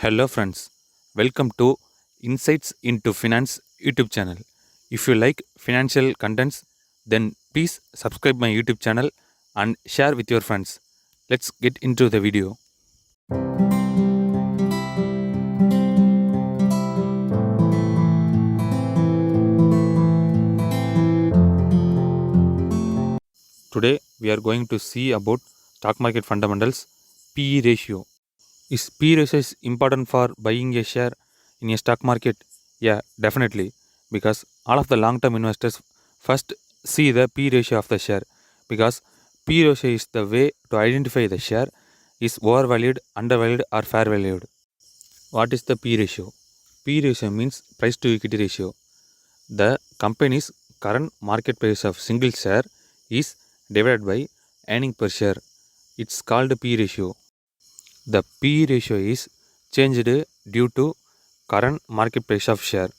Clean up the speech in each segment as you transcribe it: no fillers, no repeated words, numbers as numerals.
Hello friends, welcome to Insights into Finance YouTube channel. If you like financial contents, then please subscribe my YouTube channel and share with your friends. Let's get into the video. Today we are going to see about stock market fundamentals. PE ratio. Is P ratio is important for buying a share in a stock market? Yeah, definitely. Because all of the long term investors first see the P ratio of the share. Because P ratio is the way to identify the share is overvalued, undervalued, or fair valued. What is the P ratio? P ratio means price to equity ratio. The company's current market price of single share is divided by earning per share. It's called P ratio. The P ratio is changed due to current market price of share.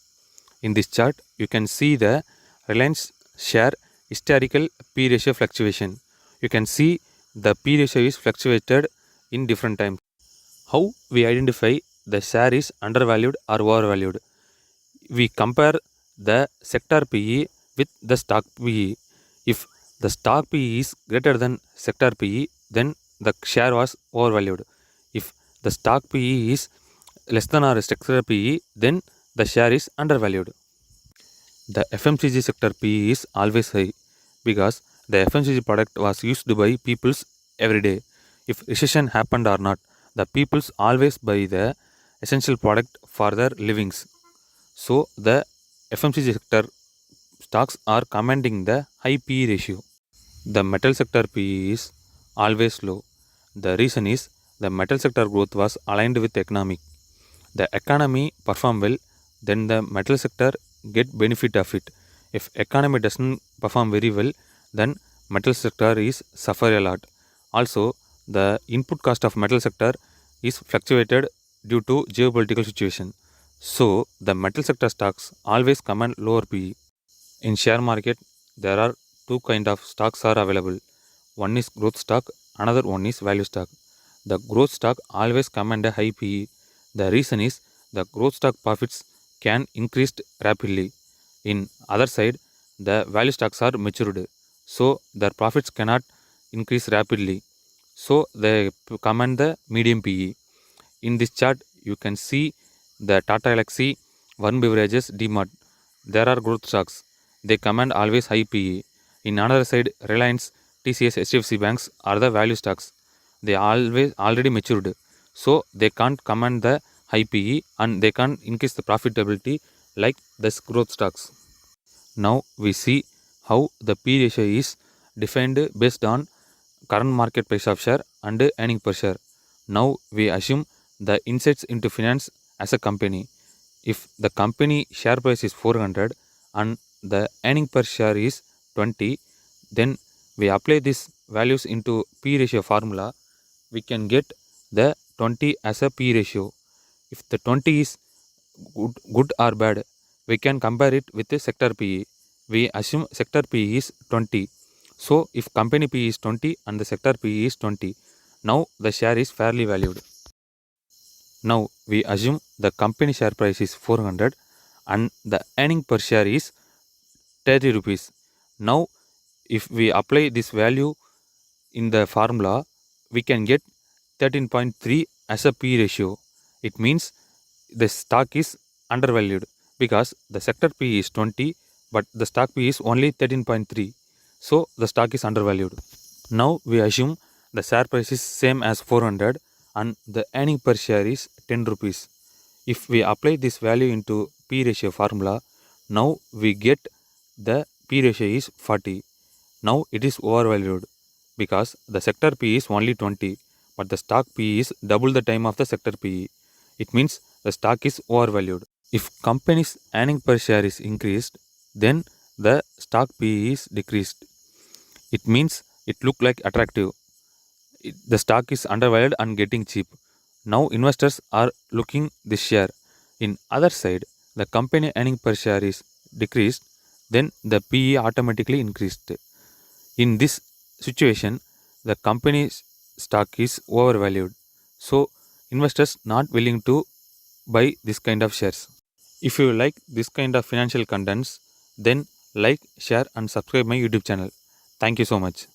In this chart, you can see the Reliance share historical P ratio fluctuation. You can see the P ratio is fluctuated in different times. How we identify the share is undervalued or overvalued? We compare the sector PE with the stock PE. If the stock PE is greater than sector PE, then the share was overvalued. If the stock PE is less than or sector PE, then the share is undervalued. The FMCG sector PE is always high because the FMCG product was used by peoples every day. If recession happened or not, the peoples always buy the essential product for their livings. So the FMCG sector stocks are commanding the high PE ratio. The metal sector PE is always low. The reason is the metal sector growth was aligned with economic. The economy perform well, then the metal sector get benefit of it. If economy doesn't perform very well, then metal sector is suffer a lot. Also, the input cost of metal sector is fluctuated due to geopolitical situation. So, the metal sector stocks always command lower PE. In share market, there are two kind of stocks are available. One is growth stock, another one is value stock. The growth stock always command a high PE. The reason is the growth stock profits can increase rapidly. In other side, the value stocks are matured, so their profits cannot increase rapidly. So they command the medium PE. In this chart, you can see the Tata Elxsi, Varun Beverages, DMart. There are growth stocks. They command always high PE. In another side, Reliance, TCS, HDFC banks are the value stocks. They always already matured, so they can't command the high PE and they can't increase the profitability like this growth stocks. Now we see how the P ratio is defined based on current market price of share and earning per share. Now we assume the insights into finance as a company. If the company share price is 400 and the earning per share is 20, then we apply these values into P ratio formula, we can get the 20 as a P ratio. If the 20 is good or bad, we can compare it with the sector PE. We assume sector PE is 20. So if company PE is 20 and the sector PE is 20, now the share is fairly valued. Now we assume the company share price is 400 and the earning per share is 30 rupees. Now if we apply this value in the formula, we can get 13.3 as a P ratio. It means the stock is undervalued because the sector P is 20 but the stock P is only 13.3. So the stock is undervalued. Now we assume the share price is same as 400 and the earning per share is 10 rupees. If we apply this value into P ratio formula, now we get the P ratio is 40. Now it is overvalued because the sector P is only 20 but the stock P is double the time of the sector PE. It means the stock is overvalued. If company's earning per share is increased, then the stock PE is decreased. It means it look like attractive. The stock is undervalued and getting cheap. Now investors are looking this share. In other side, the company earning per share is decreased, then the PE automatically increased. In this situation, the company's stock is overvalued. So investors not willing to buy this kind of shares. If you like this kind of financial contents, then like, share, and subscribe my YouTube channel. Thank you so much.